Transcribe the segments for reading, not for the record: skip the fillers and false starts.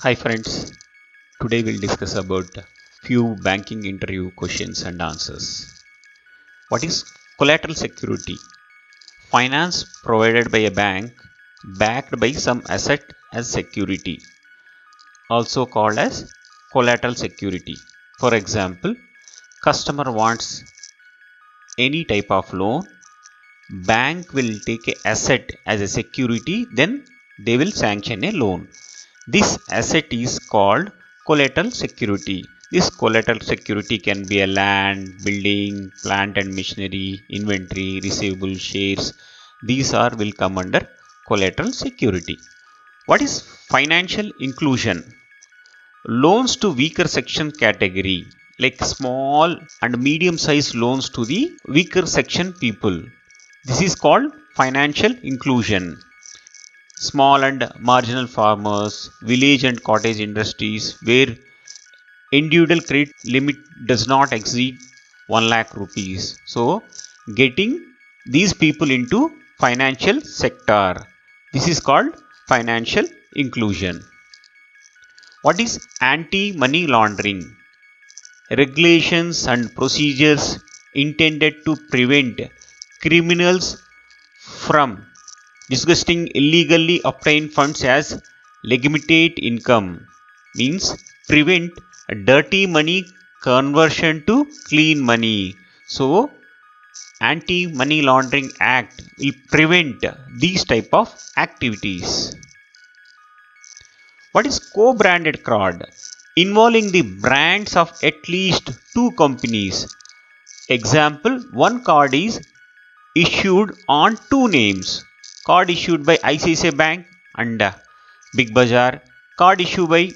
Hi friends, today we'll discuss about few banking interview questions and answers. What is collateral security? Finance provided by a bank backed by some asset as security, also called as collateral security. For example, customer wants any type of loan, bank will take a asset as a security, then they will sanction a loan. This asset is called collateral security. This collateral security can be a land, building, plant and machinery, inventory, receivable, shares. These are will come under collateral security. What is financial inclusion? Loans to weaker section category, like small and medium sized loans to the weaker section people. This is called financial inclusion. Small and marginal farmers, village and cottage industries where individual credit limit does not exceed 1 lakh rupees. So, getting these people into financial sector. This is called financial inclusion. What is anti-money laundering? Regulations and procedures intended to prevent criminals from disgusting illegally obtained funds as legitimate income, means prevent dirty money conversion to clean money. So anti money laundering act will prevent these type of activities. What is co-branded card? Involving the brands of at least two companies. Example, one card is issued on two names. Card issued by ICICI Bank and Big Bazaar. Card issued by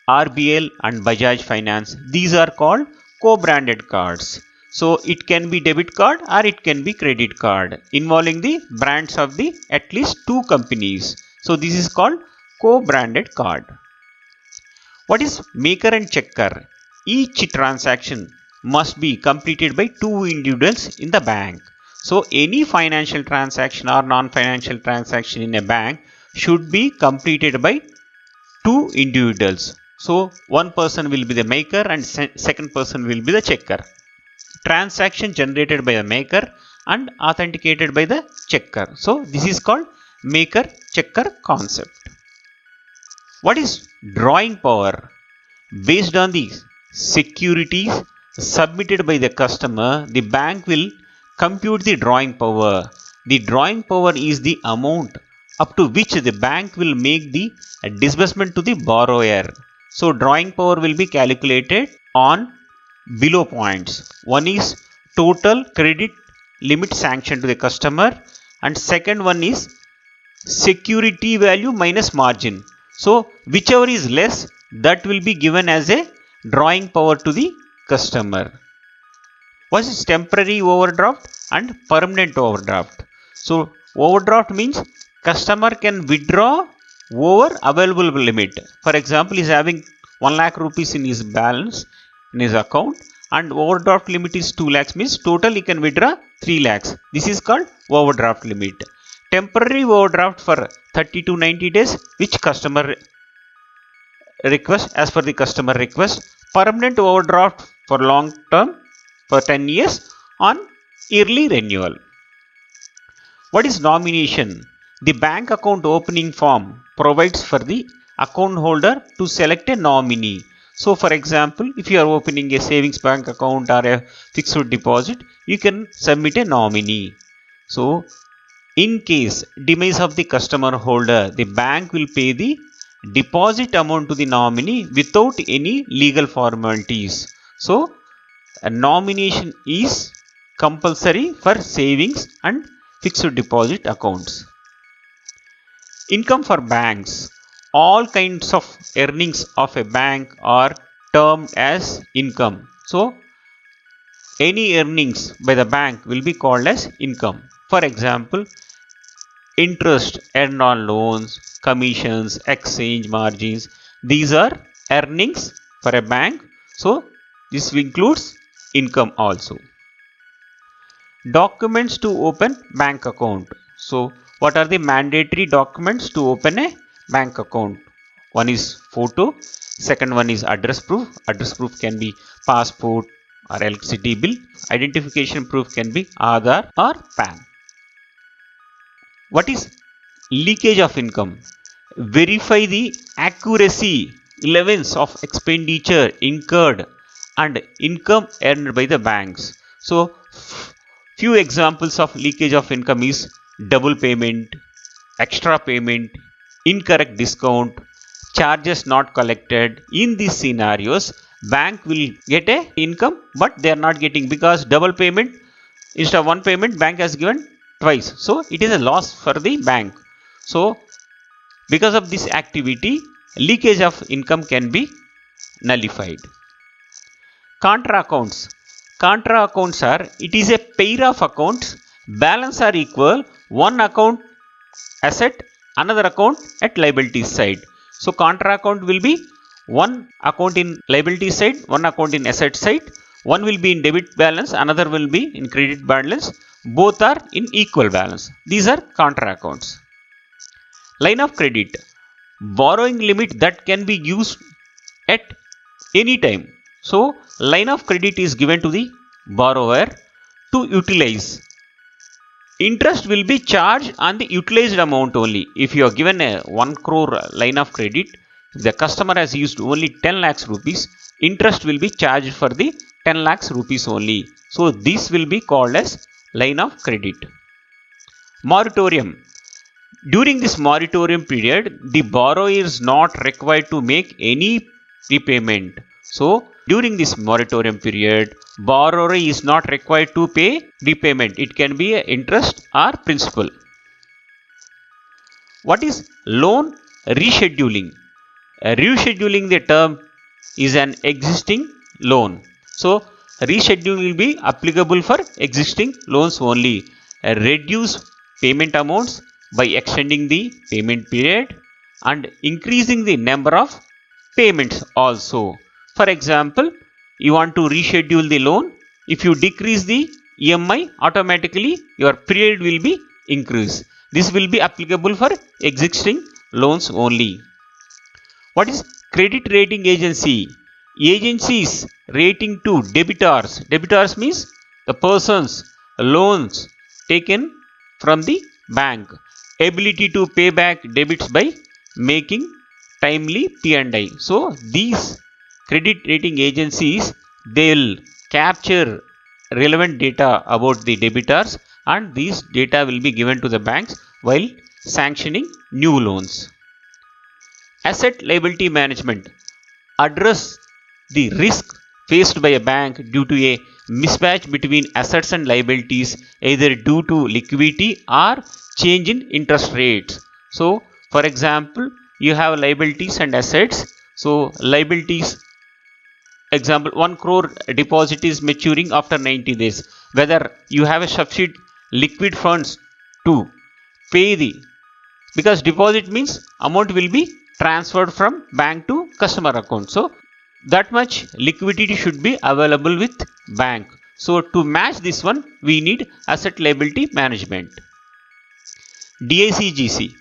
RBL and Bajaj Finance. These are called co-branded cards. So it can be debit card or it can be credit card involving the brands of the at least two companies. So this is called co-branded card. What is maker and checker? Each transaction must be completed by two individuals in the bank. So any financial transaction or non-financial transaction in a bank should be completed by two individuals. So one person will be the maker and second person will be the checker. Transaction generated by the maker and authenticated by the checker. So this is called maker checker concept. What is drawing power? Based on the securities submitted by the customer, the bank will compute the drawing power. The drawing power is the amount up to which the bank will make the disbursement to the borrower. So drawing power will be calculated on below points. One is total credit limit sanction to the customer and second one is security value minus margin. So whichever is less, that will be given as a drawing power to the customer. What is temporary overdraft and permanent overdraft? So overdraft means customer can withdraw over available limit. For example, he is having 1 lakh rupees in his balance in his account and overdraft limit is 2 lakhs, means total he can withdraw 3 lakhs. This is called overdraft limit. Temporary overdraft for 30 to 90 days, which customer request as per the customer request. Permanent overdraft for long term for 10 years on yearly renewal. What is nomination? The bank account opening form provides for the account holder to select a nominee. So for example, if you are opening a savings bank account or a fixed deposit, you can submit a nominee. So in case demise of the customer holder, the bank will pay the deposit amount to the nominee without any legal formalities. So a nomination is compulsory for savings and fixed deposit accounts. Income for banks. All kinds of earnings of a bank are termed as income. So any earnings by the bank will be called as income. For example, interest earned on loans, commissions, exchange margins, these are earnings for a bank. So this includes income also. Documents to open bank account. So what are the mandatory documents to open a bank account? One is photo, second one is address proof. Address proof can be passport or electricity bill. Identification proof can be Aadhaar or PAN. What is leakage of income? Verify the accuracy levels of expenditure incurred and income earned by the banks. So, few examples of leakage of income is double payment, extra payment, incorrect discount, charges not collected. In these scenarios, bank will get a income, but they are not getting, because double payment, instead of one payment, bank has given twice. So it is a loss for the bank. So because of this activity, leakage of income can be nullified. Contra accounts. Contra accounts are, it is a pair of accounts, balance are equal, one account asset, another account at liability side. So contra account will be one account in liability side, one account in asset side. One will be in debit balance, another will be in credit balance. Both are in equal balance. These are contra accounts. Line of credit. Borrowing limit that can be used at any time. So line of credit is given to the borrower to utilize. Interest will be charged on the utilized amount only. If you are given a 1 crore line of credit, if the customer has used only 10 lakhs rupees, interest will be charged for the 10 lakhs rupees only. So this will be called as line of credit. Moratorium. During this moratorium period, the borrower is not required to make any repayment. So during this moratorium period, borrower is not required to pay repayment. It can be interest or principal. What is loan rescheduling? Rescheduling the term is an existing loan. So rescheduling will be applicable for existing loans only. Reduce payment amounts by extending the payment period and increasing the number of payments also. For example, you want to reschedule the loan. If you decrease the EMI, automatically your period will be increased. This will be applicable for existing loans only. What is credit rating agency? Agencies rating to debtors. Debtors means the persons loans taken from the bank. Ability to pay back debits by making timely P&I. So these credit rating agencies, they will capture relevant data about the debtors, and these data will be given to the banks while sanctioning new loans. Asset liability management. Address the risk faced by a bank due to a mismatch between assets and liabilities, either due to liquidity or change in interest rates. So for example, you have liabilities and assets. So liabilities, example, 1 crore deposit is maturing after 90 days. Whether you have a sufficient liquid funds to pay the, because deposit means amount will be transferred from bank to customer account. So that much liquidity should be available with bank. So to match this one, we need asset liability management. DICGC,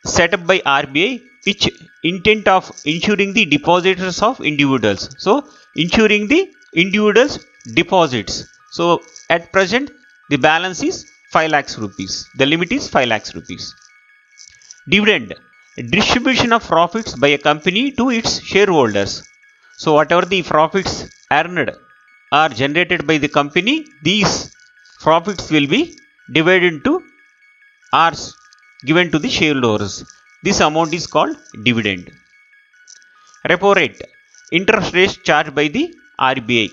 set up by RBI, which intent of ensuring the depositors of individuals. So ensuring the individuals deposits. So at present the balance is 5 lakhs rupees. The limit is 5 lakhs rupees. Dividend, distribution of profits by a company to its shareholders. So whatever the profits earned or generated by the company, these profits will be divided into or given to the shareholders. This amount is called dividend. Repo rate, interest rates charged by the RBI.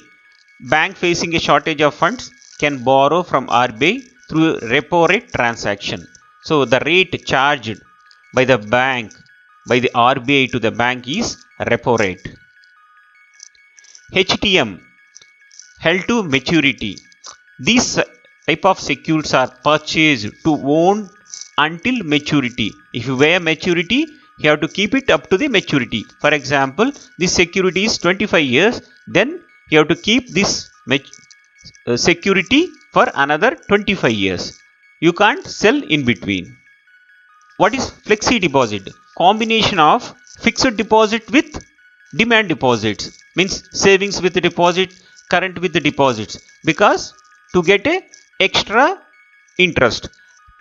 Bank facing a shortage of funds can borrow from RBI through repo rate transaction. So the rate charged by the bank, by the RBI to the bank is repo rate. HTM, held to maturity. These type of securities are purchased to own until maturity. If you weigh maturity, you have to keep it up to the maturity. For example, this security is 25 years, then you have to keep this security for another 25 years. You can't sell in between. What is flexi deposit? Combination of fixed deposit with demand deposits, means savings with deposit, current with deposits, because to get a extra interest.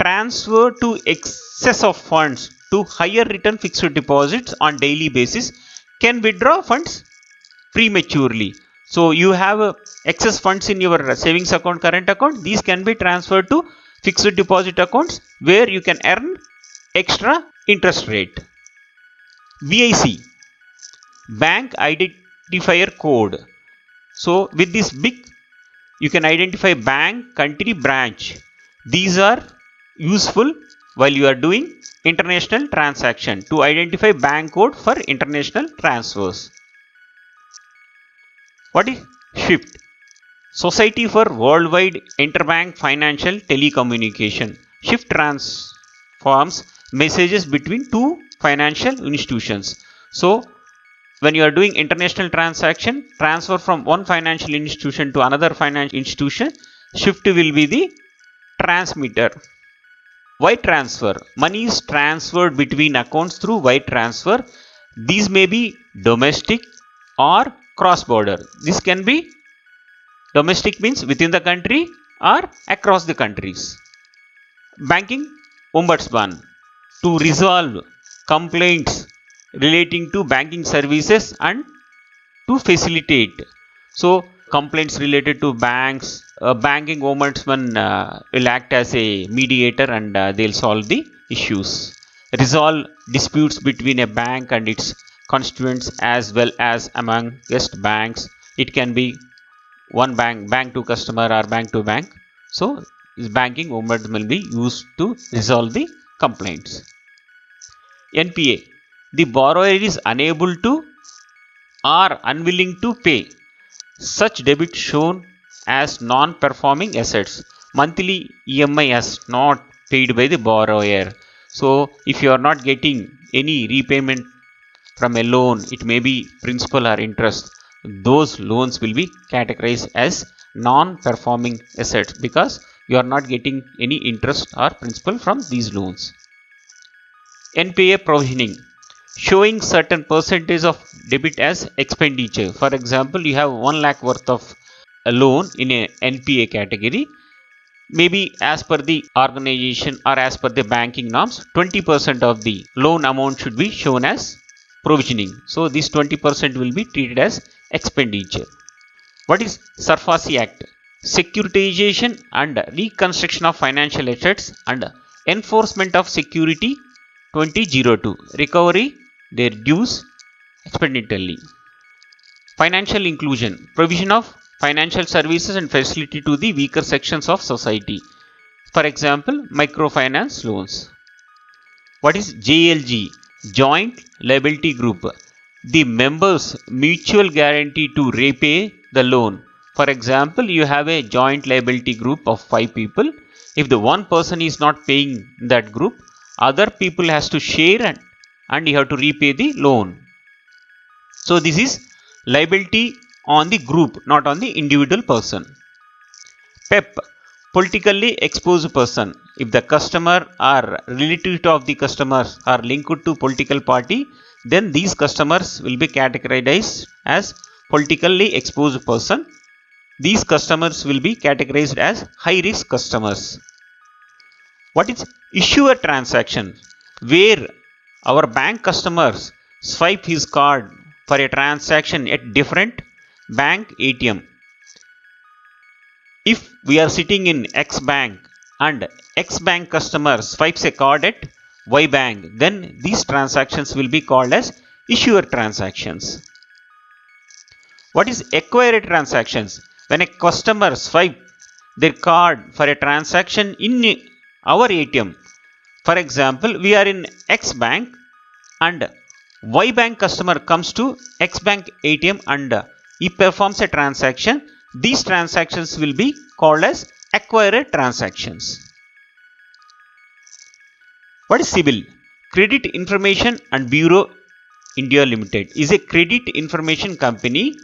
Transfer to excess of funds to higher return fixed deposits on daily basis, can withdraw funds prematurely. So you have excess funds in your savings account, current account, these can be transferred to fixed deposit accounts where you can earn extra interest rate. BIC, bank identifier code. So with this BIC you can identify bank, country, branch. These are useful while you are doing international transaction, to identify bank code for international transfers. What is SWIFT? Society for Worldwide Interbank Financial Telecommunication. SWIFT transforms messages between two financial institutions. So when you are doing international transaction, transfer from one financial institution to another financial institution, SWIFT will be the transmitter. Wire transfer. Money is transferred between accounts through wire transfer. These may be domestic or cross-border. This can be domestic, means within the country, or across the countries. Banking Ombudsman, to resolve complaints relating to banking services and to facilitate. So complaints related to banks, banking ombudsman will act as a mediator, and they'll solve the issues. Resolve disputes between a bank and its constituents as well as among guest banks. It can be one bank to customer or bank to bank. So this banking ombudsman will be used to resolve the complaints. NPA, the borrower is unable to or unwilling to pay. Such debit shown as non-performing assets. Monthly EMI has not paid by the borrower. So if you are not getting any repayment from a loan, it may be principal or interest, those loans will be categorized as non-performing assets because you are not getting any interest or principal from these loans. NPA provisioning, showing certain percentage of debit as expenditure. For example, you have 1 lakh worth of a loan in a NPA category. Maybe as per the organization or as per the banking norms, 20% of the loan amount should be shown as provisioning. So this 20% will be treated as expenditure. What is SARFAESI Act? Securitization and Reconstruction of Financial Assets and Enforcement of Security 2002. Recovery their dues expediently. Financial inclusion, provision of financial services and facility to the weaker sections of society. For example, microfinance loans. What is JLG? Joint Liability Group. The members mutual guarantee to repay the loan. For example, you have a joint liability group of 5 people. If the one person is not paying that group, other people has to share and you have to repay the loan. So this is liability on the group, not on the individual person. PEP, politically exposed person. If the customer or relative of the customers are linked to political party, then these customers will be categorized as politically exposed person. These customers will be categorized as high risk customers. What is issuer transaction? Where our bank customers swipe his card for a transaction at different bank ATM. If we are sitting in X bank and X bank customer swipes a card at Y bank, then these transactions will be called as issuer transactions. What is acquired transactions? When a customer swipe their card for a transaction in our ATM. For example, we are in X bank and Y bank customer comes to X bank ATM and he performs a transaction. These transactions will be called as acquired transactions. What is CIBIL? Credit Information and Bureau India Limited is a credit information company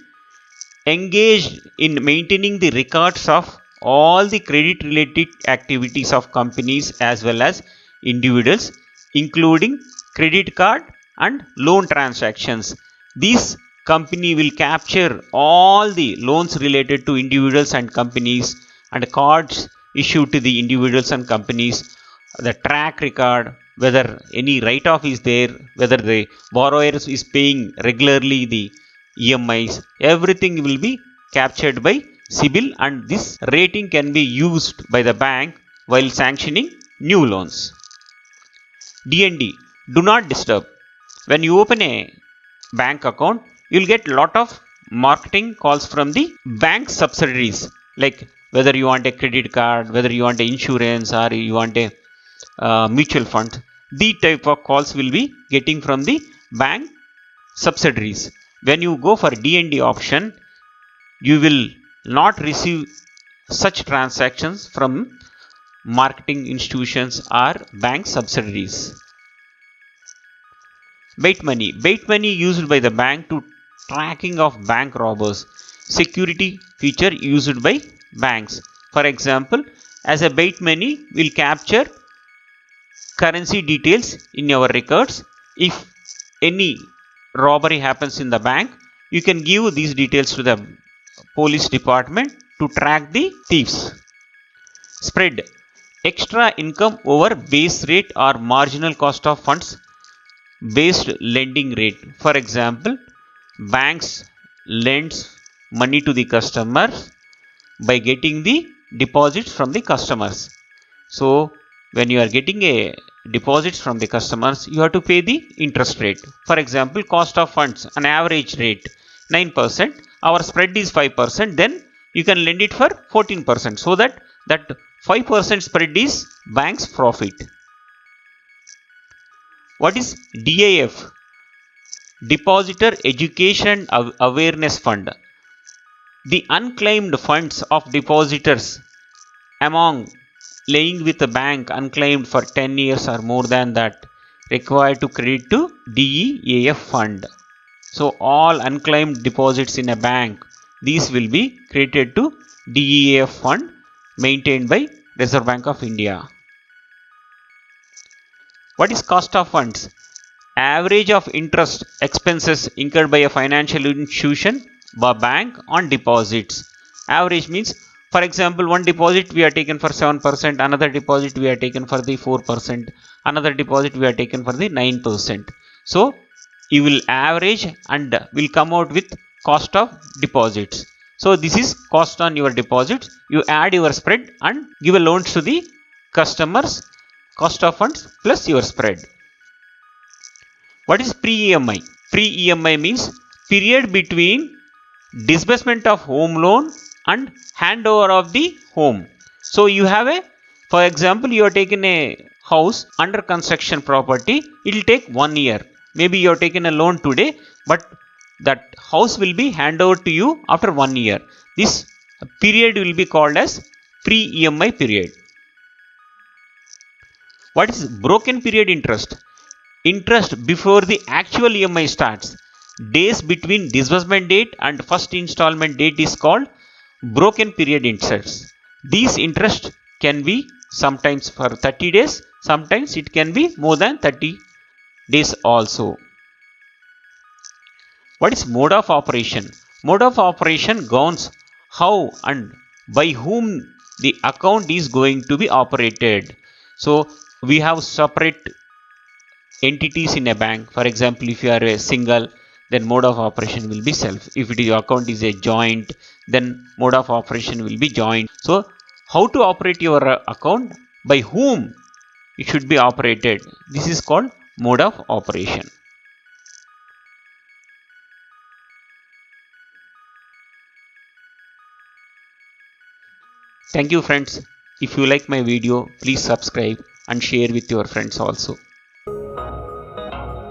engaged in maintaining the records of all the credit related activities of companies as well as individuals, including credit card, and loan transactions. This company will capture all the loans related to individuals and companies and cards issued to the individuals and companies, the track record, whether any write-off is there, whether the borrower is paying regularly the EMIs, everything will be captured by CIBIL, and this rating can be used by the bank while sanctioning new loans. DND, do not disturb. When you open a bank account, you will get lot of marketing calls from the bank subsidiaries, like whether you want a credit card, whether you want a insurance, or you want a mutual fund. The type of calls will be getting from the bank subsidiaries. When you go for DND option, you will not receive such transactions from marketing institutions or bank subsidiaries. Bait money. Bait money used by the bank to tracking of bank robbers. Security feature used by banks. For example, as a bait money will capture currency details in your records. If any robbery happens in the bank, you can give these details to the police department to track the thieves. Spread. Extra income over base rate or marginal cost of funds based lending rate. For example, banks lends money to the customers by getting the deposits from the customers. So when you are getting a deposits from the customers, you have to pay the interest rate. For example, cost of funds, an average rate 9%, our spread is 5%, then you can lend it for 14%, so that 5% spread is bank's profit. What is DAF? Depositor Education Awareness Fund. The unclaimed funds of depositors among laying with the bank unclaimed for 10 years or more than that required to credit to DEAF fund. So all unclaimed deposits in a bank, these will be credited to DEAF fund maintained by Reserve Bank of India. What is cost of funds? Average of interest expenses incurred by a financial institution or bank on deposits. Average means, for example, one deposit we are taken for 7%, another deposit we are taken for the 4%, another deposit we are taken for the 9%. So you will average and will come out with cost of deposits. So this is cost on your deposits. You add your spread and give a loan to the customers, cost of funds plus your spread. What is pre-EMI? Pre-EMI means period between disbursement of home loan and handover of the home. So you have a, for example, you are taking a house under construction property, it will take 1 year. Maybe you are taking a loan today, but that house will be handed over to you after 1 year. This period will be called as pre-EMI period. What is broken period interest? Interest before the actual EMI starts. Days between disbursement date and first installment date is called broken period interest. These interest can be sometimes for 30 days, sometimes it can be more than 30 days also. What is mode of operation? Mode of operation governs how and by whom the account is going to be operated. So we have separate entities in a bank. For example, if you are a single, then mode of operation will be self. If your account is a joint, then mode of operation will be joint. So how to operate your account, by whom it should be operated, this is called mode of operation. Thank you friends. If you like my video, please subscribe and share with your friends also.